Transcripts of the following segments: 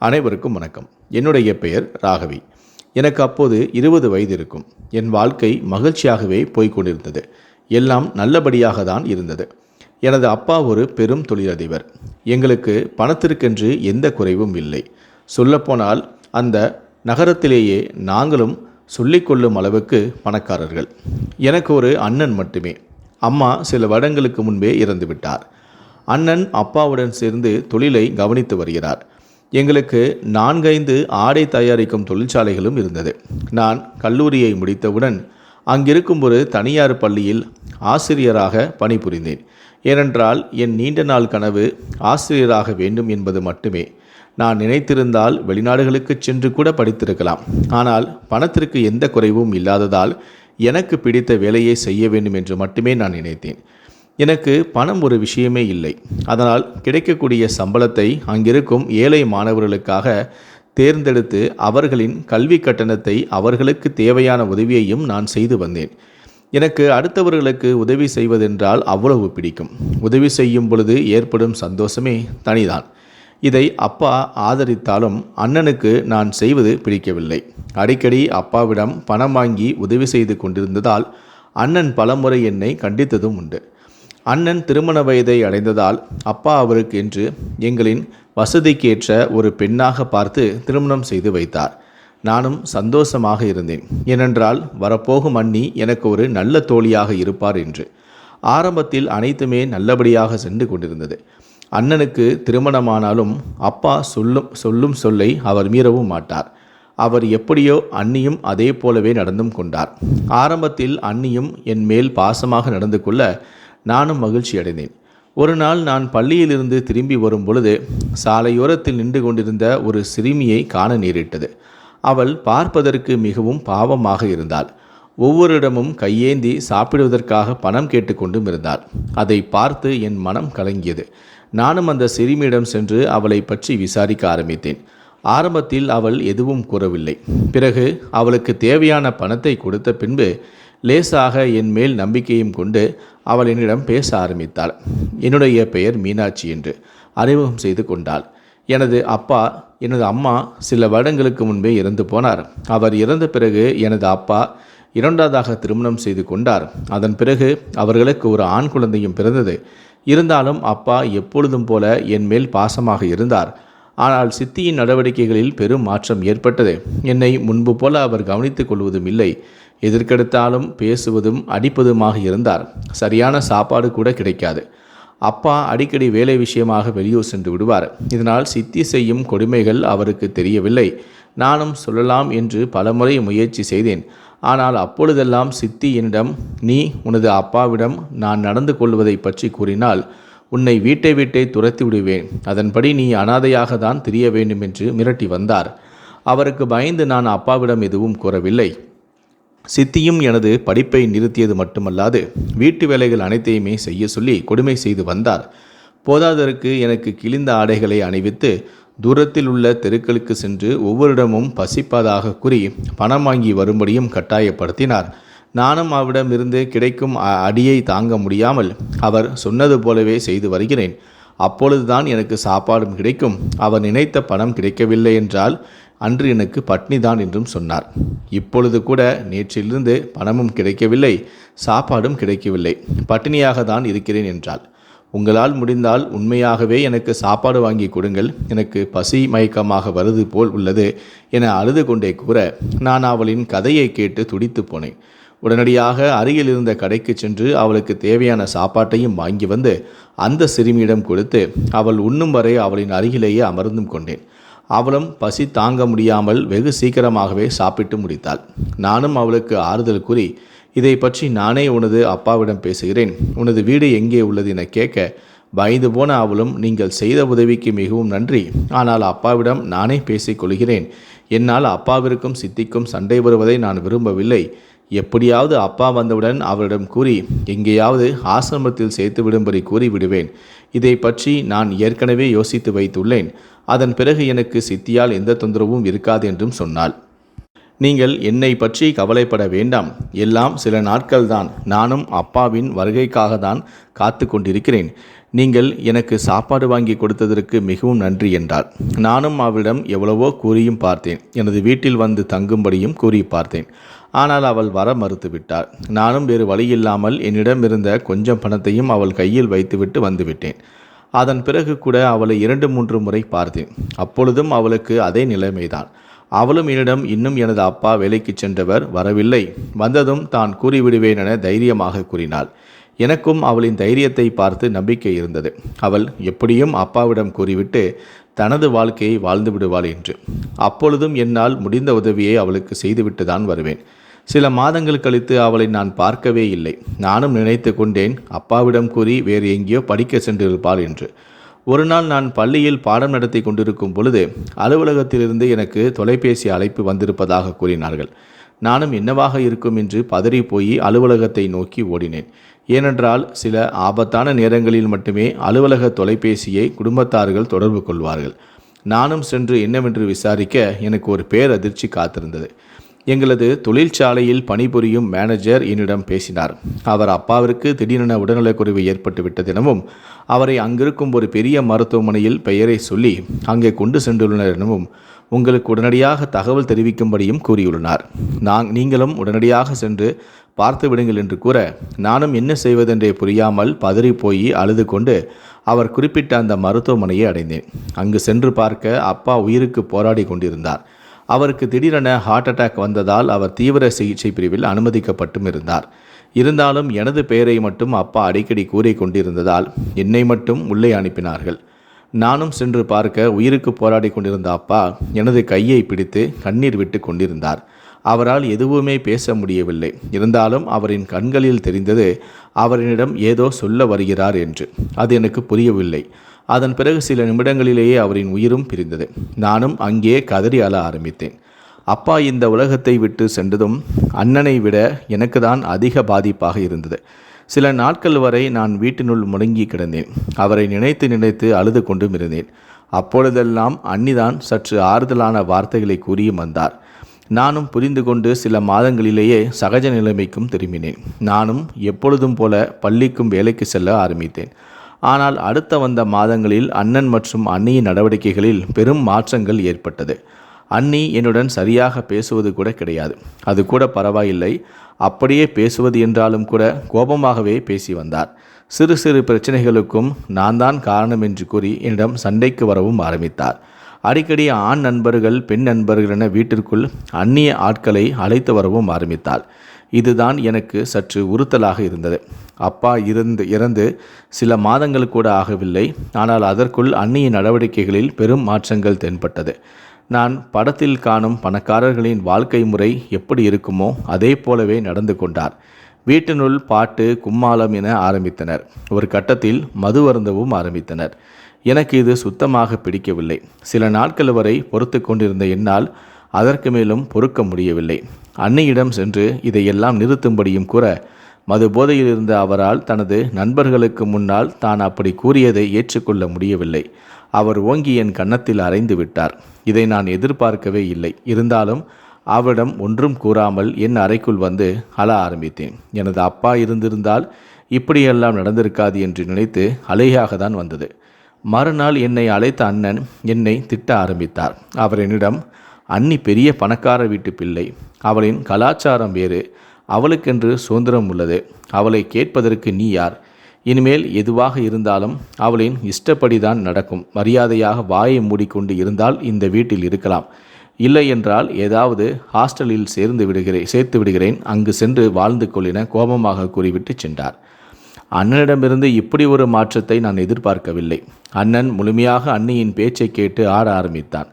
அனைவருக்கும் வணக்கம். என்னுடைய பெயர் ராகவி. எனக்கு அப்போது 20 வயது இருக்கும். என் வாழ்க்கை மகிழ்ச்சியாகவே போய்கொண்டிருந்தது. எல்லாம் நல்லபடியாக தான் இருந்தது. எனது அப்பா ஒரு பெரும் தொழிலதிபர். எங்களுக்கு பணத்திற்கென்று எந்த குறைவும் இல்லை. சொல்லப்போனால் அந்த நகரத்திலேயே நாங்களும் சொல்லிக்கொள்ளும் அளவுக்கு பணக்காரர்கள். எனக்கு ஒரு அண்ணன் மட்டுமே. அம்மா சில வருடங்களுக்கு முன்பே இறந்துவிட்டார். அண்ணன் அப்பாவுடன் சேர்ந்து தொழிலை கவனித்து வருகிறார். எங்களுக்கு 4-5 ஆடை தயாரிக்கும் தொழிற்சாலைகளும் இருந்தது. நான் கல்லூரியை முடித்தவுடன் அங்கிருக்கும் ஒரு தனியார் பள்ளியில் ஆசிரியராக பணிபுரிந்தேன். ஏனென்றால் என் நீண்ட நாள் கனவு ஆசிரியராக வேண்டும் என்பது மட்டுமே. நான் நினைத்திருந்தால் வெளிநாடுகளுக்கு சென்று கூட படித்திருக்கலாம். ஆனால் பணத்திற்கு எந்த குறைவும் இல்லாததால் எனக்கு பிடித்த வேலையை செய்ய வேண்டும் என்று மட்டுமே நான் நினைத்தேன். எனக்கு பணம் ஒரு விஷயமே இல்லை. அதனால் கிடைக்கக்கூடிய சம்பளத்தை அங்கிருக்கும் ஏழை மாணவர்களுக்காக தேர்ந்தெடுத்து அவர்களின் கல்வி கட்டணத்தை அவர்களுக்கு தேவையான உதவியையும் நான் செய்து வந்தேன். எனக்கு அடுத்தவர்களுக்கு உதவி செய்வதென்றால் அவ்வளவு பிடிக்கும். உதவி செய்யும் பொழுது ஏற்படும் சந்தோஷமே தனிதான். இதை அப்பா ஆதரித்தாலும் அண்ணனுக்கு நான் செய்வது பிடிக்கவில்லை. அடிக்கடி அப்பாவிடம் பணம் வாங்கி உதவி செய்து கொண்டிருந்ததால் அண்ணன் பலமுறை என்னை கண்டித்ததும் உண்டு. அண்ணன் திருமண வயதை அடைந்ததால் அப்பா அவருக்கு என்று எங்களின் வசதிக்கேற்ற ஒரு பெண்ணாக பார்த்து திருமணம் செய்து வைத்தார். நானும் சந்தோஷமாக இருந்தேன். ஏனென்றால் வரப்போகும் அண்ணி எனக்கு ஒரு நல்ல தோழியாக இருப்பார் என்று. ஆரம்பத்தில் அனைத்துமே நல்லபடியாக சென்று கொண்டிருந்தது. அண்ணனுக்கு திருமணமானாலும் அப்பா சொல்லும் சொல்லை அவர் மீறவும் மாட்டார். அவர் எப்படியோ அண்ணியும் அதே போலவே நடந்தும் கொண்டார். ஆரம்பத்தில் அண்ணியும் என் மேல் பாசமாக நடந்து கொள்ள நானும் மகிழ்ச்சி அடைந்தேன். ஒரு நாள் நான் பள்ளியிலிருந்து திரும்பி வரும் பொழுது சாலையோரத்தில் நின்று கொண்டிருந்த ஒரு சிறுமியை காண நேரிட்டது. அவள் பார்ப்பதற்கு மிகவும் பாவமாக இருந்தாள். ஒவ்வொருடமும் கையேந்தி சாப்பிடுவதற்காக பணம் கேட்டுக்கொண்டும் இருந்தாள். அதை பார்த்து என் மனம் கலங்கியது. நானும் அந்த சிறுமியிடம் சென்று அவளை பற்றி விசாரிக்க ஆரம்பித்தேன். ஆரம்பத்தில் அவள் எதுவும் கூறவில்லை. பிறகு அவளுக்கு தேவையான பணத்தை கொடுத்த பின்பு லேசாக என் மேல் நம்பிக்கையும் கொண்டு அவள் என்னிடம் பேச ஆரம்பித்தாள். என்னுடைய பெயர் மீனாட்சி என்று அறிமுகம் செய்து கொண்டாள். எனது அம்மா சில வருடங்களுக்கு முன்பே இறந்து போனார். அவர் இறந்த பிறகு எனது அப்பா இரண்டாவதாக திருமணம் செய்து கொண்டார். அதன் பிறகு அவர்களுக்கு ஒரு ஆண் குழந்தையும் பிறந்தது. இருந்தாலும் அப்பா எப்பொழுதும் போல என் மேல் பாசமாக இருந்தார். ஆனால் சித்தியின் நடவடிக்கைகளில் பெரும் மாற்றம் ஏற்பட்டது. என்னை முன்பு போல அவர் கவனித்துக் கொள்வதும் இல்லை. எதற்கெடுத்தாலும் பேசுவதும் அடிப்பதுமாக இருந்தார். சரியான சாப்பாடு கூட கிடைக்காது. அப்பா அடிக்கடி வேலை விஷயமாக வெளியூர் சென்று விடுவார். இதனால் சித்தி செய்யும் கொடுமைகள் அவருக்கு தெரியவில்லை. நானும் சொல்லலாம் என்று பலமுறை முயற்சி செய்தேன். ஆனால் அப்பொழுதெல்லாம் சித்தி என்னிடம், நீ உனது அப்பாவிடம் நான் நடந்து கொள்வதை பற்றி கூறினால் உன்னை வீட்டை துரத்தி விடுவேன். அதன்படி நீ அனாதையாக தான் திரிய வேண்டும் என்று மிரட்டி வந்தார். அவருக்கு பயந்து நான் அப்பாவிடம் எதுவும் கூறவில்லை. சித்தியும் எனது படிப்பை நிறுத்தியது மட்டுமல்லாது வீட்டு வேலைகள் அனைத்தையுமே செய்ய சொல்லி கொடுமை செய்து வந்தார். போதாதற்கு எனக்கு கிழிந்த ஆடைகளை அணிவித்து தூரத்தில் உள்ள தெருக்களுக்கு சென்று ஒவ்வொருடமும் பசிப்பதாக கூறி பணம் வாங்கி வரும்படியும் கட்டாயப்படுத்தினார். நானும் அவரிடமிருந்து கிடைக்கும் அடியை தாங்க முடியாமல் அவர் சொன்னது போலவே செய்து வருகிறேன். அப்பொழுதுதான் எனக்கு சாப்பாடும் கிடைக்கும். அவர் நினைத்த பணம் கிடைக்கவில்லை என்றால் அன்று எனக்கு பட்னிதான் என்றும் சொன்னார். இப்பொழுது கூட நேற்றிலிருந்து பணமும் கிடைக்கவில்லை, சாப்பாடும் கிடைக்கவில்லை, பட்டினியாக தான் இருக்கிறேன் என்றாள். உங்களால் முடிந்தால் உண்மையாகவே எனக்கு சாப்பாடு வாங்கி கொடுங்கள், எனக்கு பசி மயக்கமாக வருது போல் உள்ளது என அழுது கொண்டே கூற நான் அவளின் கதையை கேட்டு துடித்து போனேன். உடனடியாக அருகில் இருந்த கடைக்கு சென்று அவளுக்கு தேவையான சாப்பாட்டையும் வாங்கி வந்து அந்த சிறுமியிடம் கொடுத்து அவள் உண்ணும் வரை அவளின் அருகிலேயே அமர்ந்தும் கொண்டேன். அவளும் பசி தாங்க முடியாமல் வெகு சீக்கிரமாகவே சாப்பிட்டு முடித்தாள். நானும் அவளுக்கு ஆறுதல் கூறி, இதை பற்றி நானே உனது அப்பாவிடம் பேசுகிறேன், உனது வீடு எங்கே உள்ளது என கேட்க பயந்து போன அவளும், நீங்கள் செய்த உதவிக்கு மிகவும் நன்றி, ஆனால் அப்பாவிடம் நானே பேசிக்கொள்கிறேன். என்னால் அப்பாவிற்கும் சித்திக்கும் சண்டை வருவதை நான் விரும்பவில்லை. எப்படியாவது அப்பா வந்தவுடன் அவரிடம் கூறி எங்கேயாவது ஆசிரமத்தில் சேர்த்து விடும்படி கூறிவிடுவேன். இதை பற்றி நான் ஏற்கனவே யோசித்து வைத்துள்ளேன். அதன் பிறகு எனக்கு சித்தியால் எந்த தொந்தரவும் இருக்காது என்றும் சொன்னாள். நீங்கள் என்னை பற்றி கவலைப்பட வேண்டாம். எல்லாம் சில நாட்கள்தான். நானும் அப்பாவின் வருகைக்காக தான் காத்து கொண்டிருக்கிறேன். நீங்கள் எனக்கு சாப்பாடு வாங்கி கொடுத்ததற்கு மிகவும் நன்றி என்றாள். நானும் அவளிடம் எவ்வளவோ கூறியும் பார்த்தேன். எனது வீட்டில் வந்து தங்கும்படியும் கூறி பார்த்தேன். ஆனால் அவள் வர மறுத்துவிட்டாள். நானும் வேறு வழியில்லாமல் என்னிடமிருந்த கொஞ்சம் பணத்தையும் அவள் கையில் வைத்துவிட்டு வந்துவிட்டேன். அதன் பிறகு கூட அவளை 2-3 முறை பார்த்தேன். அப்பொழுதும் அவளுக்கு அதே நிலைமைதான். அவளும் என்னிடம் இன்னும் எனது அப்பா வேலைக்கு சென்றவர் வரவில்லை, வந்ததும் தான் கூறிவிடுவேன் என தைரியமாக கூறினாள். எனக்கும் அவளின் தைரியத்தை பார்த்து நம்பிக்கை இருந்தது. அவள் எப்படியும் அப்பாவிடம் கூறிவிட்டு தனது வாழ்க்கையை வாழ்ந்து விடுவாள் என்று. அப்பொழுதும் என்னால் முடிந்த உதவியை அவளுக்கு செய்துவிட்டு தான் வருவேன். சில மாதங்கள் கழித்து அவளை நான் பார்க்கவே இல்லை. நானும் நினைத்து கொண்டேன், அப்பாவிடம் கூறி வேறு எங்கேயோ படிக்க சென்றிருப்பாள் என்று. ஒரு நாள் நான் பள்ளியில் பாடம் நடத்தி கொண்டிருக்கும் பொழுது அலுவலகத்திலிருந்து எனக்கு தொலைபேசி அழைப்பு வந்திருப்பதாக கூறினார்கள். நானும் என்னவாக இருக்கும் என்று பதறி போய் அலுவலகத்தை நோக்கி ஓடினேன். ஏனென்றால் சில ஆபத்தான நேரங்களில் மட்டுமே அலுவலக தொலைபேசியை குடும்பத்தார்கள் தொடர்பு கொள்வார்கள். நானும் சென்று என்னவென்று விசாரிக்க எனக்கு ஒரு பேரதிர்ச்சி காத்திருந்தது. எங்களது தொழிற்சாலையில் பணிபுரியும் மேனேஜர் என்னிடம் பேசினார். அவர் அப்பாவிற்கு திடீரென உடல்நலக்குறைவு ஏற்பட்டு விட்டதெனவும் அவரை அங்கிருக்கும் ஒரு பெரிய மருத்துவமனையில் பெயரை சொல்லி அங்கே கொண்டு சென்றுள்ளனர் எனவும் உங்களுக்கு உடனடியாக தகவல் தெரிவிக்கும்படியும் கூறியுள்ளனர். நீங்களும் உடனடியாக சென்று பார்த்து விடுங்கள் என்று கூற, நானும் என்ன செய்வதென்றே புரியாமல் பதறி போய் அழுது கொண்டு அவர் குறிப்பிட்ட அந்த மருத்துவமனையை அடைந்தேன். அங்கு சென்று பார்க்க அப்பா உயிருக்கு போராடி கொண்டிருந்தார். அவருக்கு திடீரென ஹார்ட் அட்டாக் வந்ததால் அவர் தீவிர சிகிச்சை பிரிவில் அனுமதிக்கப்பட்டும் இருந்தார். இருந்தாலும் எனது பெயரை மட்டும் அப்பா அடிக்கடி கூறிக்கொண்டிருந்ததால் என்னை மட்டும் உள்ளே அனுப்பினார்கள். நானும் சென்று பார்க்க உயிருக்கு போராடி கொண்டிருந்த அப்பா எனது கையை பிடித்து கண்ணீர் விட்டு கொண்டிருந்தார். அவரால் எதுவுமே பேச முடியவில்லை. இருந்தாலும் அவரின் கண்களில் தெரிந்தது அவரிடம் ஏதோ சொல்ல வருகிறார் என்று. அது எனக்கு புரியவில்லை. அதன் பிறகு சில நிமிடங்களிலேயே அவரின் உயிரும் பிரிந்தது. நானும் அங்கே கதறி அழ ஆரம்பித்தேன். அப்பா இந்த உலகத்தை விட்டு சென்றதும் அண்ணனை விட எனக்கு தான் அதிக பாதிப்பாக இருந்தது. சில நாட்கள் வரை நான் வீட்டினுள் முடங்கி கிடந்தேன். அவரை நினைத்து நினைத்து அழுது கொண்டும் இருந்தேன். அப்பொழுதெல்லாம் அண்ணிதான் சற்று ஆறுதலான வார்த்தைகளை கூறியும் வந்தார். நானும் புரிந்து கொண்டு சில மாதங்களிலேயே சகஜ நிலைமைக்கும் திரும்பினேன். நானும் எப்பொழுதும் போல பள்ளிக்கும் வேலைக்கு செல்ல ஆரம்பித்தேன். ஆனால் அடுத்த வந்த மாதங்களில் அண்ணன் மற்றும் அண்ணியின் நடவடிக்கைகளில் பெரும் மாற்றங்கள் ஏற்பட்டது. அண்ணி என்னுடன் சரியாக பேசுவது கூட கிடையாது. அது கூட பரவாயில்லை. அப்படியே பேசுவது என்றாலும் கூட கோபமாகவே பேசி வந்தார். சிறு சிறு பிரச்சனைகளுக்கும் நான் தான் காரணம் என்று கூறி என்னிடம் சண்டைக்கு வரவும் ஆரம்பித்தார். அடிக்கடி ஆண் நண்பர்கள் பெண் நண்பர்கள் என வீட்டிற்குள் அந்நிய ஆட்களை அழைத்து வரவும் ஆரம்பித்தார். இதுதான் எனக்கு சற்று உறுத்தலாக இருந்தது. அப்பா இறந்து சில மாதங்கள் கூட ஆகவில்லை. ஆனால் அதற்குள் அந்நிய நடவடிக்கைகளில் பெரும் மாற்றங்கள் தென்பட்டது. நான் படத்தில் காணும் பணக்காரர்களின் வாழ்க்கை முறை எப்படி இருக்குமோ அதே போலவே நடந்து கொண்டார். வீட்டினுள் பாட்டு கும்மாளம் என ஆரம்பித்தனர். ஒரு கட்டத்தில் மது அருந்தவும் ஆரம்பித்தனர். எனக்கு இது சுத்தமாக பிடிக்கவில்லை. சில நாட்கள் வரை பொறுத்து கொண்டிருந்த என்னால் அதற்கு மேலும் பொறுக்க முடியவில்லை. அன்னையிடம் சென்று இதையெல்லாம் நிறுத்தும்படியும் கூற, மது போதையில் இருந்த அவரால் தனது நண்பர்களுக்கு முன்னால் தான் அப்படி கூறியதை ஏற்றுக்கொள்ள முடியவில்லை. அவர் ஓங்கி என் கன்னத்தில் அறைந்து விட்டார். இதை நான் எதிர்பார்க்கவே இல்லை. இருந்தாலும் அவரிடம் ஒன்றும் கூறாமல் என் அறைக்குள் வந்து அழ ஆரம்பித்தேன். எனது அப்பா இருந்திருந்தால் இப்படியெல்லாம் நடந்திருக்காது என்று நினைத்து அழுகையாக தான் வந்தது. மறுநாள் என்னை அழைத்த அண்ணன் என்னை திட்ட ஆரம்பித்தார். அவர் என்னிடம், அண்ணி பெரிய பணக்கார வீட்டு பிள்ளை, அவளின் கலாச்சாரம் வேறு, அவளுக்கென்று சுதந்திரம் உள்ளது, அவளை கேட்பதற்கு நீ யார்? இனிமேல் எதுவாக இருந்தாலும் அவளின் இஷ்டப்படிதான் நடக்கும். மரியாதையாக வாயை மூடிக்கொண்டு இருந்தால் இந்த வீட்டில் இருக்கலாம். இல்லை என்றால் ஏதாவது ஹாஸ்டலில் சேர்த்து விடுகிறேன், அங்கு சென்று வாழ்ந்து கொள்ளின கோபமாக கூறிவிட்டு சென்றார். அண்ணனிடமிருந்து இப்படி ஒரு மாற்றத்தை நான் எதிர்பார்க்கவில்லை. அண்ணன் முழுமையாக அண்ணியின் பேச்சை கேட்டு ஆட ஆரம்பித்தான்.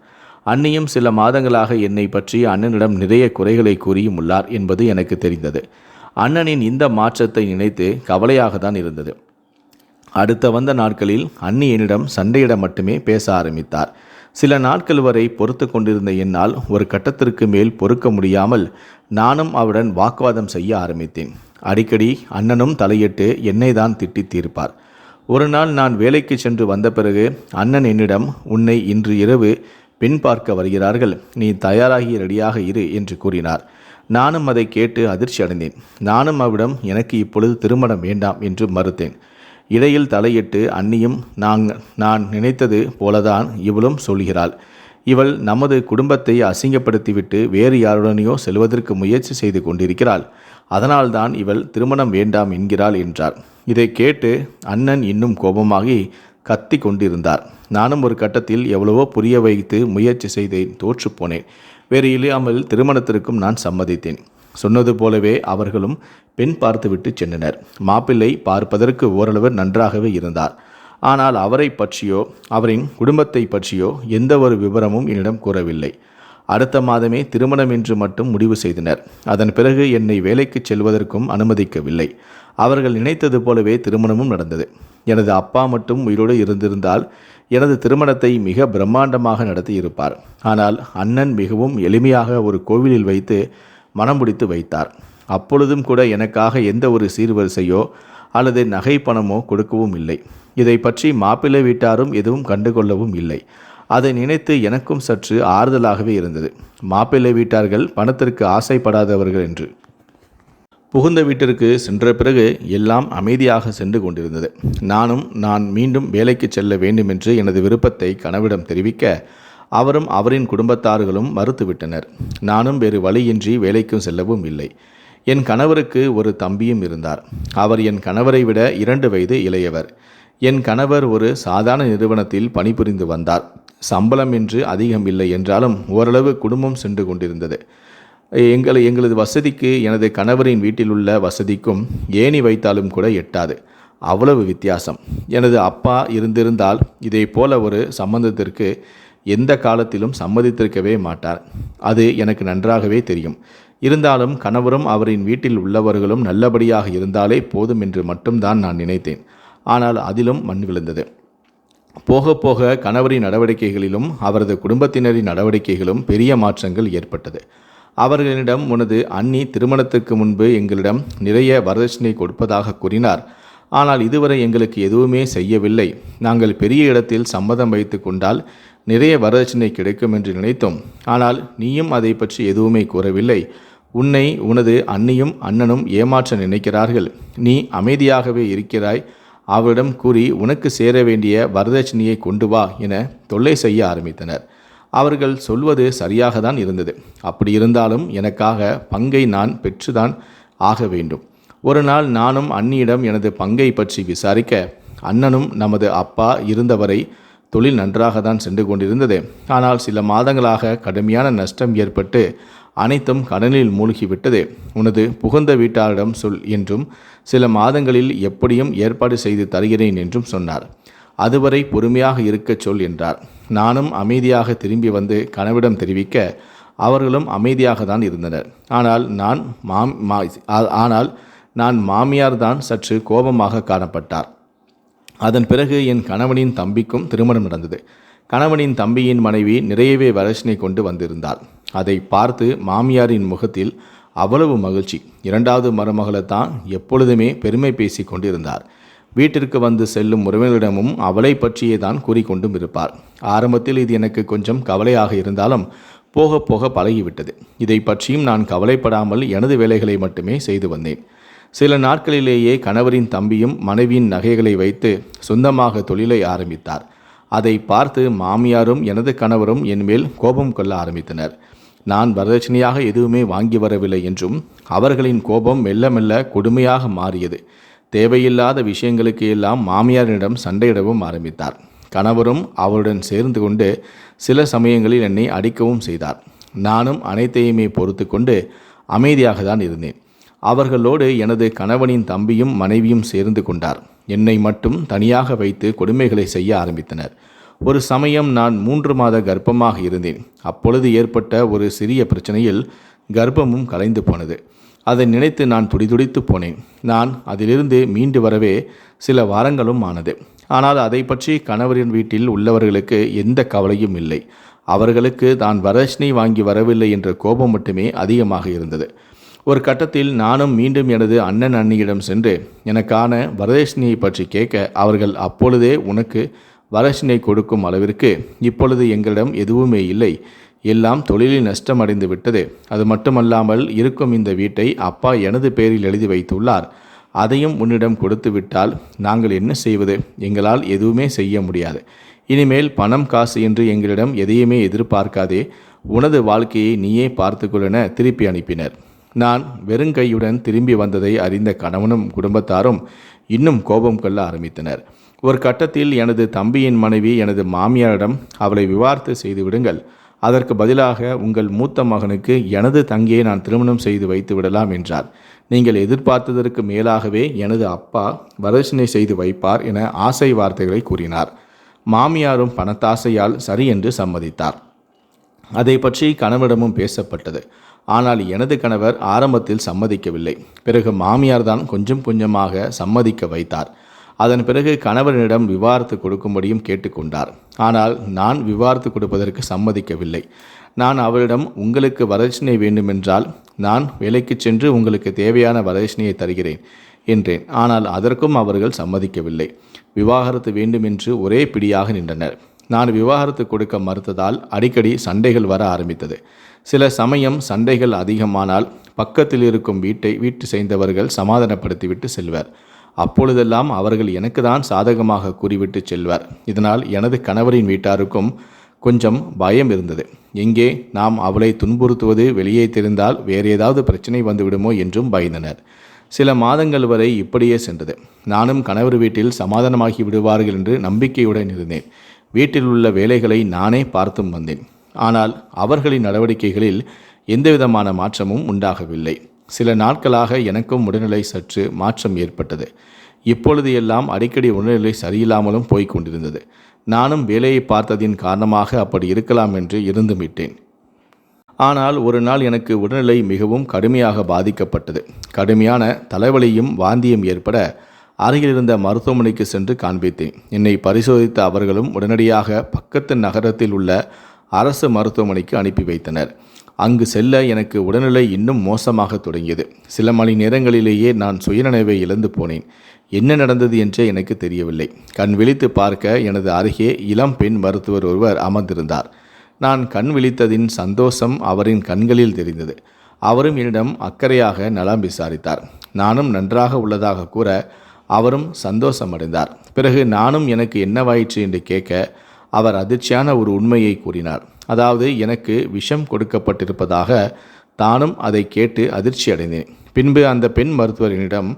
அண்ணியும் சில மாதங்களாக என்னை பற்றி அண்ணனிடம் நிறைய குறைகளை கூறியும் உள்ளார் என்பது எனக்கு தெரிந்தது. அண்ணனின் இந்த மாற்றத்தை நினைத்து கவலையாக தான் இருந்தது. அடுத்த வந்த நாட்களில் அண்ணி என்னிடம் சண்டையிட மட்டுமே பேச ஆரம்பித்தார். சில நாட்கள் வரை பொறுத்து கொண்டிருந்த என்னால் ஒரு கட்டத்திற்கு மேல் பொறுக்க முடியாமல் நானும் அவருடன் வாக்குவாதம் செய்ய ஆரம்பித்தேன். அடிக்கடி அண்ணனும் தலையிட்டு என்னை தான் திட்டி தீர்ப்பார். ஒரு நாள் நான் வேலைக்கு சென்று வந்த பிறகு அண்ணன் என்னிடம், உன்னை இன்று இரவு பெண் பார்க்க வருகிறார்கள், நீ தயாராகி ரெடியாக இரு என்று கூறினார். நானும் அதை கேட்டு அதிர்ச்சி அடைந்தேன். நானும் அவரிடம் எனக்கு இப்பொழுது திருமணம் வேண்டாம் என்று மறுத்தேன். இடையில் தலையிட்டு அன்னியும் நான் நினைத்தது போலதான் இவளும் சொல்கிறாள். இவள் நமது குடும்பத்தை அசிங்கப்படுத்திவிட்டு வேறு யாருடனேயோ செல்வதற்கு முயற்சி செய்து கொண்டிருக்கிறாள். அதனால்தான் இவள் திருமணம் வேண்டாம் என்கிறாள் என்றார். இதை கேட்டு அண்ணன் இன்னும் கோபமாகி கத்தி கொண்டிருந்தார். நானும் ஒரு கட்டத்தில் எவ்வளவோ புரிய வைத்து முயற்சி செய்தேன். தோற்றுப்போனேன். வேறு இல்லாமல் திருமணத்திற்கும் நான் சம்மதித்தேன். சொன்னது போலவே அவர்களும் பெண் பார்த்துவிட்டு சென்றனர். மாப்பிள்ளை பார்ப்பதற்கு ஓரளவு நன்றாகவே இருந்தார். ஆனால் அவரை பற்றியோ அவரின் குடும்பத்தை பற்றியோ எந்த ஒரு விவரமும் என்னிடம் கூறவில்லை. அடுத்த மாதமே திருமணம் என்று மட்டும் முடிவு செய்தனர். அதன் பிறகு என்னை வேலைக்கு செல்வதற்கும் அனுமதிக்கவில்லை. அவர்கள் நினைத்தது போலவே திருமணமும் நடந்தது. எனது அப்பா மட்டும் உயிரோடு இருந்திருந்தால் எனது திருமணத்தை மிக பிரம்மாண்டமாக நடத்தியிருப்பார். ஆனால் அண்ணன் மிகவும் எளிமையாக ஒரு கோவிலில் வைத்து மனம் முடித்து வைத்தார். அப்பொழுதும் கூட எனக்காக எந்த ஒரு சீர்வரிசையோ அல்லது நகை பணமோ கொடுக்கவும் இல்லை. இதை பற்றி மாப்பிள்ளை வீட்டாரும் எதுவும் கண்டுகொள்ளவும் இல்லை. அதை நினைத்து எனக்கும் சற்று ஆறுதலாகவே இருந்தது. மாப்பிள்ளை வீட்டார்கள் பணத்திற்கு ஆசைப்படாதவர்கள் என்று. புகுந்த வீட்டிற்கு சென்ற பிறகு எல்லாம் அமைதியாக சென்று கொண்டிருந்தது. நான் மீண்டும் வேலைக்கு செல்ல வேண்டும் என்று எனது விருப்பத்தை கணவரிடம் தெரிவிக்க அவரும் அவரின் குடும்பத்தார்களும் மறுத்துவிட்டனர். நானும் வேறு வழியின்றி வேலைக்கும் செல்லவும் இல்லை. என் கணவருக்கு ஒரு தம்பியும் இருந்தார். அவர் என் கணவரை விட 2 வயது இளையவர். என் கணவர் ஒரு சாதாரண நிறுவனத்தில் பணிபுரிந்து வந்தார். சம்பளம் என்று அதிகம் இல்லை என்றாலும் ஓரளவு குடும்பம் சென்று கொண்டிருந்தது. எங்களது வசதிக்கு எனது கணவரின் வீட்டில் உள்ள வசதிக்கும் ஏணி வைத்தாலும் கூட எட்டாது. அவ்வளவு வித்தியாசம். எனது அப்பா இருந்திருந்தால் இதை போல ஒரு சம்பந்தத்திற்கு எந்த காலத்திலும் சம்மதித்திருக்கவே மாட்டார். அது எனக்கு நன்றாகவே தெரியும். இருந்தாலும் கணவரும் அவரின் வீட்டில் உள்ளவர்களும் நல்லபடியாக இருந்தாலே போதும் என்று மட்டும்தான் நான் நினைத்தேன். ஆனால் அதிலும் மண் விழுந்தது. போக போக கணவரின் நடவடிக்கைகளிலும் அவரது குடும்பத்தினரின் நடவடிக்கைகளும் பெரிய மாற்றங்கள் ஏற்பட்டது. அவர்களிடம் உனது அண்ணி திருமணத்திற்கு முன்பு எங்களிடம் நிறைய வரதட்சணை கொடுப்பதாக கூறினார். ஆனால் இதுவரை எங்களுக்கு எதுவுமே செய்யவில்லை. நாங்கள் பெரிய இடத்தில் சம்மதம் வைத்து கொண்டால் நிறைய வரதட்சணை கிடைக்கும் என்று நினைத்தோம். ஆனால் நீயும் அதை பற்றி எதுவுமே கூறவில்லை. உன்னை உனது அண்ணியும் அண்ணனும் ஏமாற்ற நினைக்கிறார்கள். நீ அமைதியாகவே இருக்கிறாய். அவரிடம் கூறி உனக்கு சேர வேண்டிய வரதட்சணையை கொண்டு வா என தொல்லை செய்ய ஆரம்பித்தனர். அவர்கள் சொல்வது சரியாக தான் இருந்தது. அப்படி இருந்தாலும் எனக்காக பங்கை நான் பெற்றுதான் ஆக வேண்டும். ஒரு நாள் நானும் அண்ணியிடம் எனது பங்கை பற்றி விசாரிக்க அண்ணனும் நமது அப்பா இருந்தவரை தொழில் நன்றாக தான் சென்று கொண்டிருந்தது. ஆனால் சில மாதங்களாக கடுமையான நஷ்டம் ஏற்பட்டு அனைத்தும் கடனில் மூழ்கிவிட்டது. உனது புகுந்த வீட்டாரிடம் சொல் என்றும் சில மாதங்களில் எப்படியும் ஏற்பாடு செய்து தருகிறேன் என்றும் சொன்னார். அதுவரை பொறுமையாக இருக்கச் சொல் என்றார். நானும் அமைதியாக திரும்பி வந்து கணவரிடம் தெரிவிக்க அவர்களும் அமைதியாக தான் இருந்தனர். ஆனால் நான் மாமியார் தான் சற்று கோபமாக காணப்பட்டார். அதன் பிறகு என் கணவனின் தம்பிக்கும் திருமணம் நடந்தது. கணவனின் தம்பியின் மனைவி நிறையவே வரதட்சணை கொண்டு வந்திருந்தாள். அதை பார்த்து மாமியாரின் முகத்தில் அவ்வளவு மகிழ்ச்சி. 2வது மருமகளைத்தான் எப்பொழுதுமே பெருமை பேசி கொண்டிருந்தார். வீட்டிற்கு வந்து செல்லும் உறவினரிடமும் அவளை பற்றியே தான் கூறிக்கொண்டும் இருப்பார். ஆரம்பத்தில் இது எனக்கு கொஞ்சம் கவலையாக இருந்தாலும் போக போக பழகிவிட்டது. இதை பற்றியும் நான் கவலைப்படாமல் எனது வேலைகளை மட்டுமே செய்து வந்தேன். சில நாட்களிலேயே கணவரின் தம்பியும் மனைவியின் நகைகளை வைத்து சொந்தமாக தொழிலை ஆரம்பித்தார். அதை பார்த்து மாமியாரும் எனது கணவரும் என்மேல் கோபம் கொள்ள ஆரம்பித்தனர். நான் வரதட்சணையாக எதுவுமே வாங்கி வரவில்லை என்றும் அவர்களின் கோபம் மெல்ல மெல்ல கொடுமையாக மாறியது. தேவையில்லாத விஷயங்களுக்கு எல்லாம் மாமியாரிடம் சண்டையிடவும் ஆரம்பித்தார். கணவரும் அவருடன் சேர்ந்து கொண்டு சில சமயங்களில் என்னை அடிக்கவும் செய்தார். நானும் அனைத்தையுமே பொறுத்து கொண்டு அமைதியாக தான் இருந்தேன். அவர்களோடு எனது கணவனின் தம்பியும் மனைவியும் சேர்ந்து கொண்டார். என்னை மட்டும் தனியாக வைத்து கொடுமைகளை செய்ய ஆரம்பித்தனர். ஒரு சமயம் நான் 3 மாத கர்ப்பமாக இருந்தேன். அப்பொழுது ஏற்பட்ட ஒரு சிறிய பிரச்சனையில் கர்ப்பமும் கலைந்து போனது. அதை நினைத்து நான் துடிதுடித்து போனேன். நான் அதிலிருந்து மீண்டு வரவே சில வாரங்களும் ஆனது. ஆனால் அதை பற்றி கணவரின் வீட்டில் உள்ளவர்களுக்கு எந்த கவலையும் இல்லை. அவர்களுக்கு தான் வரதட்சணை வாங்கி வரவில்லை என்ற கோபம் மட்டுமே அதிகமாக இருந்தது. ஒரு கட்டத்தில் நானும் மீண்டும் எனது அண்ணன் அண்ணியிடம் சென்று எனக்கான வரதட்சணையை பற்றி கேட்க அவர்கள் அப்பொழுதே உனக்கு வரதட்சணை கொடுக்கும் அளவிற்கு இப்பொழுது எங்களிடம் எதுவுமே இல்லை. எல்லாம் தொழிலில் நஷ்டம் அடைந்து விட்டது. அது மட்டுமல்லாமல் இருக்கும் இந்த வீட்டை அப்பா எனது பெயரில் எழுதி வைத்துள்ளார். அதையும் உன்னிடம் கொடுத்து விட்டால் நாங்கள் என்ன செய்வது? எங்களால் எதுவுமே செய்ய முடியாது. இனிமேல் பணம் காசு என்று எங்களிடம் எதையுமே எதிர்பார்க்காதே, உனது வாழ்க்கையை நீயே பார்த்துக்கொள்ளென திருப்பி அனுப்பினர். நான் வெறுங்கையுடன் திரும்பி வந்ததை அறிந்த கணவனும் குடும்பத்தாரும் இன்னும் கோபம் கொள்ள ஆரம்பித்தனர். ஒரு கட்டத்தில் எனது தம்பியின் மனைவி எனது மாமியாரிடம் அவளை விவாகரத்து செய்து விடுங்கள், அதற்கு பதிலாக உங்கள் மூத்த மகனுக்கு எனது தங்கியை நான் திருமணம் செய்து வைத்து விடலாம் என்றார். நீங்கள் எதிர்பார்த்ததற்கு மேலாகவே எனது அப்பா வரதட்சணை செய்து வைப்பார் என ஆசை வார்த்தைகளை கூறினார். மாமியாரும் பணத்தாசையால் சரி என்று சம்மதித்தார். அதை பற்றி கணவரிடமும் பேசப்பட்டது. ஆனால் எனது கணவர் ஆரம்பத்தில் சம்மதிக்கவில்லை. பிறகு மாமியார் தான் கொஞ்சம் கொஞ்சமாக சம்மதிக்க வைத்தார். அதன் பிறகு கணவனிடம் விவாகரத்து கொடுக்கும்படியும் கேட்டுக்கொண்டார். ஆனால் நான் விவாகரத்து கொடுப்பதற்கு சம்மதிக்கவில்லை. நான் அவரிடம் உங்களுக்கு வரதட்சணை வேண்டுமென்றால் நான் வேலைக்கு சென்று உங்களுக்கு தேவையான வரதட்சணையை தருகிறேன் என்றேன். ஆனால் அதற்கும் அவர்கள் சம்மதிக்கவில்லை. விவாகரத்து வேண்டுமென்று ஒரே பிடியாக நின்றனர். நான் விவாகரத்து கொடுக்க மறுத்ததால் அடிக்கடி சண்டைகள் வர ஆரம்பித்தது. சில சமயம் சண்டைகள் அதிகமானால் பக்கத்தில் இருக்கும் வீட்டு சேர்ந்தவர்கள் சமாதானப்படுத்திவிட்டு செல்வர். அப்பொழுதெல்லாம் அவர்கள் எனக்கு தான் சாதகமாக கூறிவிட்டு செல்வர். இதனால் எனது கணவரின் வீட்டாருக்கும் கொஞ்சம் பயம் இருந்தது. எங்கே நாம் அவளை துன்புறுத்துவது வெளியே தெரிந்தால் வேறு ஏதாவது பிரச்சனை வந்துவிடுமோ என்றும் பயந்தனர். சில மாதங்கள் வரை இப்படியே சென்றது. நானும் கணவர் வீட்டில் சமாதானமாகி விடுவார்கள் என்று நம்பிக்கையுடன் இருந்தேன். வீட்டில் உள்ள வேலைகளை நானே பார்த்தும் வந்தேன். ஆனால் அவர்களின் நடவடிக்கைகளில் எந்தவிதமான மாற்றமும் உண்டாகவில்லை. சில நாட்களாக எனக்கும் உடல்நிலை சற்று மாற்றம் ஏற்பட்டது. இப்பொழுது எல்லாம் அடிக்கடி உடல்நிலை சரியில்லாமலும் போய்கொண்டிருந்தது. நானும் வேலையை பார்த்ததின் காரணமாக அப்படி இருக்கலாம் என்று இருந்து விட்டேன். ஆனால் ஒரு நாள் எனக்கு உடல்நிலை மிகவும் கடுமையாக பாதிக்கப்பட்டது. கடுமையான தலைவலியும் வாந்தியும் ஏற்பட அருகிலிருந்த மருத்துவமனைக்கு சென்று காண்பித்தேன். என்னை பரிசோதித்த அவர்களும் உடனடியாக பக்கத்து நகரத்தில் உள்ள அரசு மருத்துவமனைக்கு அனுப்பி வைத்தனர். அங்கு செல்ல எனக்கு உடல்நிலை இன்னும் மோசமாக தொடங்கியது. சில மணி நேரங்களிலேயே நான் சுயநினைவை இழந்து போனேன். என்ன நடந்தது என்றே எனக்கு தெரியவில்லை. கண் விழித்து பார்க்க எனது அருகே இளம் பெண் மருத்துவர் ஒருவர் அமர்ந்திருந்தார். நான் கண் விழித்ததின் சந்தோஷம் அவரின் கண்களில் தெரிந்தது. அவரும் என்னிடம் அக்கறையாக நலம் விசாரித்தார். நானும் நன்றாக உள்ளதாக கூற அவரும் சந்தோஷமடைந்தார். பிறகு நானும் எனக்கு என்னவாயிற்று என்று கேட்க அவர் அதிர்ச்சியான ஒரு உண்மையை கூறினார். அதாவது எனக்கு விஷம் கொடுக்கப்பட்டிருப்பதாக. தானும் அதை கேட்டு அதிர்ச்சி அடைந்தேன். பின்பு அந்த பெண் மருத்துவரிடம்,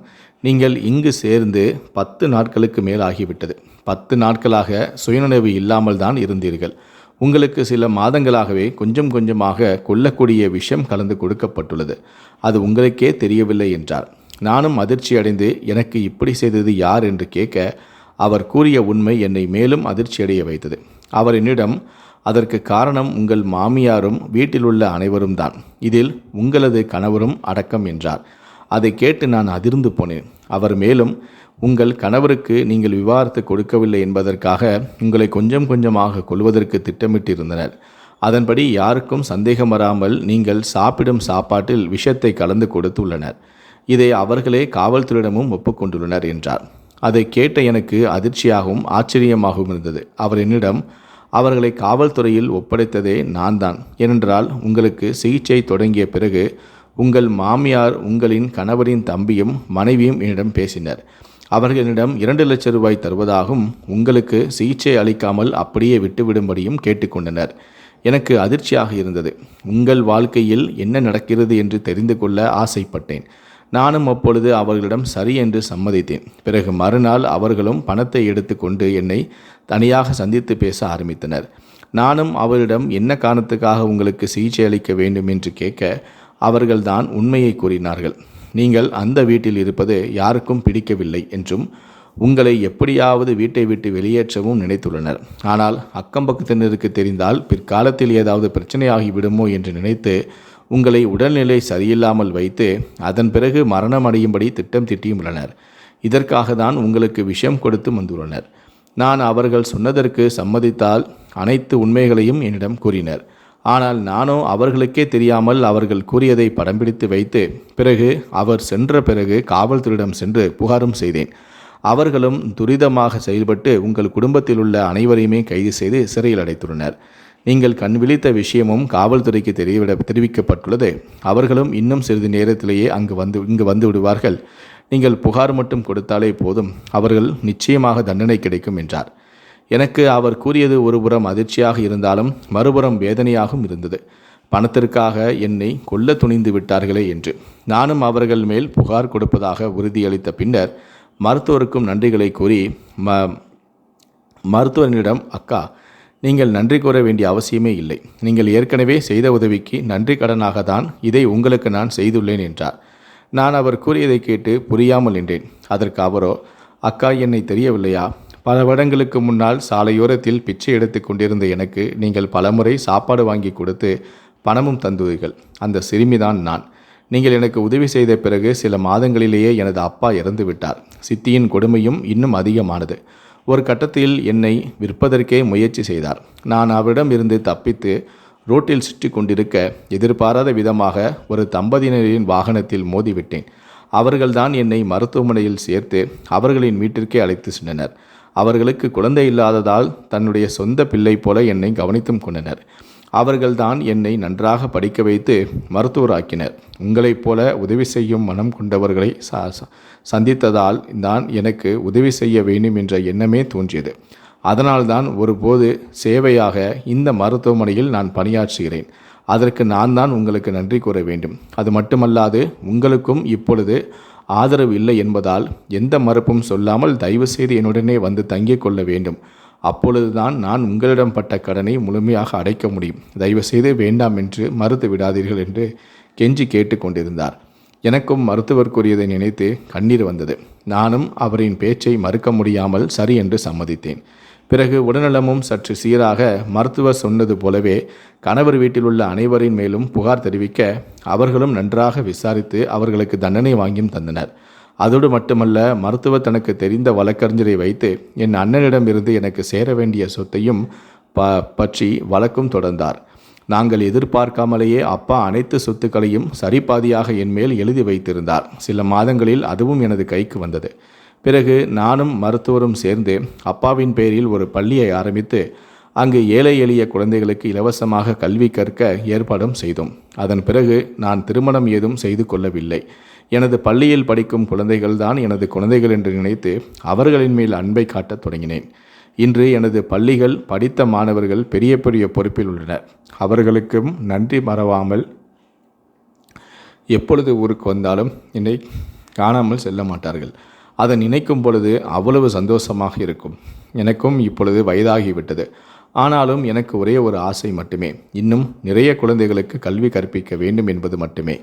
நீங்கள் இங்கு சேர்ந்து 10 நாட்களுக்கு மேல் ஆகிவிட்டது. 10 நாட்களாக சுயநினைவு இல்லாமல் தான் இருந்தீர்கள். உங்களுக்கு சில மாதங்களாகவே கொஞ்சம் கொஞ்சமாக கொல்லக்கூடிய விஷம் கலந்து கொடுக்கப்பட்டுள்ளது. அது உங்களுக்கே தெரியவில்லை என்றார். நானும் அதிர்ச்சி அடைந்து எனக்கு இப்படி செய்தது யார் என்று கேட்க அவர் கூறிய உண்மை என்னை மேலும் அதிர்ச்சியடைய வைத்தது. அவர் என்னிடம், அதற்கு காரணம் உங்கள் மாமியாரும் வீட்டில் உள்ள அனைவரும் தான், இதில் உங்களது கணவரும் அடக்கம் என்றார். அதை கேட்டு நான் அதிர்ந்து போனேன். அவர் மேலும், உங்கள் கணவருக்கு நீங்கள் விவாகரத்து கொடுக்கவில்லை என்பதற்காக உங்களை கொஞ்சம் கொஞ்சமாக கொல்வதற்கு திட்டமிட்டிருந்தனர். அதன்படி யாருக்கும் சந்தேகம் வராமல் நீங்கள் சாப்பிடும் சாப்பாட்டில் விஷத்தை கலந்து கொடுத்துள்ளனர். இதை அவர்களே காவல்துறையிடமும் ஒப்புக்கொண்டுள்ளனர் என்றார். அதை கேட்ட எனக்கு அதிர்ச்சியாகவும் ஆச்சரியமாகவும் இருந்தது. அவர் என்னிடம், அவர்களை காவல்துறையில் ஒப்படைத்ததே நான் தான். ஏனென்றால் உங்களுக்கு சிகிச்சை தொடங்கிய பிறகு உங்கள் மாமியார் உங்களின் கணவரின் தம்பியும் மனைவியும் என்னிடம் பேசினர். அவர்கள் என்னிடம் 2 லட்சம் ரூபாய் தருவதாகவும் உங்களுக்கு சிகிச்சை அளிக்காமல் அப்படியே விட்டுவிடும்படியும் கேட்டுக்கொண்டனர். எனக்கு அதிர்ச்சியாக இருந்தது. உங்கள் வாழ்க்கையில் என்ன நடக்கிறது என்று தெரிந்து கொள்ள ஆசைப்பட்டேன். நானும் அப்பொழுது அவர்களிடம் சரி என்று சம்மதித்தேன். பிறகு மறுநாள் அவர்களும் பணத்தை எடுத்துக்கொண்டு என்னை தனியாக சந்தித்து பேச ஆரம்பித்தனர். நானும் அவரிடம் என்ன காரணத்துக்காக உங்களுக்கு சிகிச்சை அளிக்க வேண்டும் என்று கேட்க அவர்கள்தான் உண்மையை கூறினார்கள். நீங்கள் அந்த வீட்டில் இருப்பது யாருக்கும் பிடிக்கவில்லை என்றும் உங்களை எப்படியாவது வீட்டை விட்டு வெளியேற்றவும் நினைத்துள்ளனர். ஆனால் அக்கம்பக்கத்தினருக்கு தெரிந்தால் பிற்காலத்தில் ஏதாவது பிரச்சனையாகி விடுமோ என்று நினைத்து உங்களை உடல்நிலை சரியில்லாமல் வைத்து அதன் பிறகு மரணம் அடையும்படி திட்டம் தீட்டியுள்ளனர். இதற்காக தான் உங்களுக்கு விஷம் கொடுத்து வந்துள்ளனர். நான் அவர்கள் சொன்னதற்கு சம்மதித்தால் அனைத்து உண்மைகளையும் என்னிடம் கூறினர். ஆனால் நானோ அவர்களுக்கே தெரியாமல் அவர்கள் கூறியதை படம் பிடித்து வைத்து பிறகு அவர் சென்ற பிறகு காவல்துறையிடம் சென்று புகாரும் செய்தேன். அவர்களும் துரிதமாக செயல்பட்டு உங்கள் குடும்பத்தில் உள்ள அனைவரையுமே கைது செய்து சிறையில் அடைத்துள்ளனர். நீங்கள் கண் விழித்த விஷயமும் காவல்துறைக்கு தெரிவிக்கப்பட்டுள்ளது. அவர்களும் இன்னும் சிறிது நேரத்திலேயே இங்கு வந்து விடுவார்கள். நீங்கள் புகார் மட்டும் கொடுத்தாலே போதும், அவர்கள் நிச்சயமாக தண்டனை கிடைக்கும் என்றார். எனக்கு அவர் கூறியது ஒருபுறம் அதிர்ச்சியாக இருந்தாலும் மறுபுறம் வேதனையாகவும் இருந்தது. பணத்திற்காக என்னை கொல்ல துணிந்து விட்டார்களே என்று. நானும் அவர்கள் மேல் புகார் கொடுப்பதாக உறுதியளித்த பின்னர் மருத்துவருக்கும் நன்றிகளை கூறி மருத்துவனிடம், அக்கா, நீங்கள் நன்றி கூற வேண்டிய அவசியமே இல்லை. நீங்கள் ஏற்கனவே செய்த உதவிக்கு நன்றி கடனாக தான் இதை உங்களுக்கு நான் செய்துள்ளேன் என்றார். நான் அவர் கூறியதை கேட்டு புரியாமல் நின்றேன். அதற்கு அவரோ, அக்கா, என்னை தெரியவில்லையா? பல வருடங்களுக்கு முன்னால் சாலையோரத்தில் பிச்சை எடுத்து கொண்டிருந்த எனக்கு நீங்கள் பலமுறை சாப்பாடு வாங்கி கொடுத்து பணமும் தந்துவீர்கள். அந்த சிறுமிதான் நான். நீங்கள் எனக்கு உதவி செய்த பிறகு சில மாதங்களிலேயே எனது அப்பா இறந்து விட்டார். சித்தியின் கொடுமையும் இன்னும் அதிகமானது. ஒரு கட்டத்தில் என்னை விற்பதற்கே முயற்சி செய்தார். நான் அவரிடம் இருந்து தப்பித்து ரோட்டில் சுற்றி கொண்டிருக்க எதிர்பாராத விதமாக ஒரு தம்பதியினரின் வாகனத்தில் மோதிவிட்டேன். அவர்கள்தான் என்னை மருத்துவமனையில் சேர்த்து அவர்களின் வீட்டிற்கே அழைத்து சென்றனர். அவர்களுக்கு குழந்தை இல்லாததால் தன்னுடைய சொந்த பிள்ளை போல என்னை கவனித்தும் கொண்டனர். அவர்கள்தான் என்னை நன்றாக படிக்க வைத்து மருத்துவராக்கினர். உங்களைப் போல உதவி செய்யும் மனம் கொண்டவர்களை சந்தித்ததால் தான் எனக்கு உதவி செய்ய வேண்டும் என்ற எண்ணமே தோன்றியது. அதனால்தான் ஒருபோது சேவையாக இந்த மருத்துவமனையில் நான் பணியாற்றுகிறேன். அதற்கு நான் தான் உங்களுக்கு நன்றி கூற வேண்டும். அது மட்டுமல்லாது உங்களுக்கும் இப்பொழுது ஆதரவு இல்லை என்பதால் எந்த மறுப்பும் சொல்லாமல் தயவு செய்து என்னுடனே வந்து தங்கிக் கொள்ள வேண்டும். அப்பொழுதுதான் நான் உங்களிடம் பட்ட கடனை முழுமையாக அடைக்க முடியும். தயவு செய்து வேண்டாம் என்று மறுத்து விடாதீர்கள் என்று கெஞ்சி கேட்டு கொண்டிருந்தார். எனக்கும் மருத்துவர் கூறியதை நினைத்து கண்ணீர் வந்தது. நானும் அவரின் பேச்சை மறுக்க முடியாமல் சரி என்று சம்மதித்தேன். பிறகு உடல்நலமும் சற்று சீராக மருத்துவர் சொன்னது போலவே கணவர் வீட்டில் உள்ள அனைவரின் மேலும் புகார் தெரிவிக்க அவர்களும் நன்றாக விசாரித்து அவர்களுக்கு தண்டனை வாங்கியும் தந்தனர். அதோடு மட்டுமல்ல, மருத்துவர் தனக்கு தெரிந்த வழக்கறிஞரை வைத்து என் அண்ணனிடமிருந்து எனக்கு சேர வேண்டிய சொத்தையும் பற்றி வழக்கும் தொடர்ந்தார். நாங்கள் எதிர்பார்க்காமலேயே அப்பா அனைத்து சொத்துக்களையும் சரிபாதியாக என் மேல் எழுதி வைத்திருந்தார். சில மாதங்களில் அதுவும் எனது கைக்கு வந்தது. பிறகு நானும் மருத்துவரும் சேர்ந்து அப்பாவின் பெயரில் ஒரு பள்ளியை ஆரம்பித்து அங்கு ஏழை எளிய குழந்தைகளுக்கு இலவசமாக கல்வி கற்க ஏற்பாடும் செய்தோம். அதன் பிறகு நான் திருமணம் ஏதும் செய்து கொள்ளவில்லை. எனது பள்ளியில் படிக்கும் குழந்தைகள்தான் எனது குழந்தைகள் என்று நினைத்து அவர்களின் மேல் அன்பை காட்டத் தொடங்கினேன். இன்று எனது பள்ளிகள் படித்த மாணவர்கள் பெரிய பெரிய பொறுப்பில் உள்ளனர். அவர்களுக்கும் நன்றி மறவாமல் எப்பொழுது ஊருக்கு வந்தாலும் என்னை காணாமல் செல்ல மாட்டார்கள். அதை நினைக்கும் பொழுது அவ்வளவு சந்தோஷமாக இருக்கும். எனக்கும் இப்பொழுது வயதாகிவிட்டது. ஆனாலும் எனக்கு ஒரே ஒரு ஆசை மட்டுமே, இன்னும் நிறைய குழந்தைகளுக்கு கல்வி கற்பிக்க வேண்டும் என்பது மட்டுமே.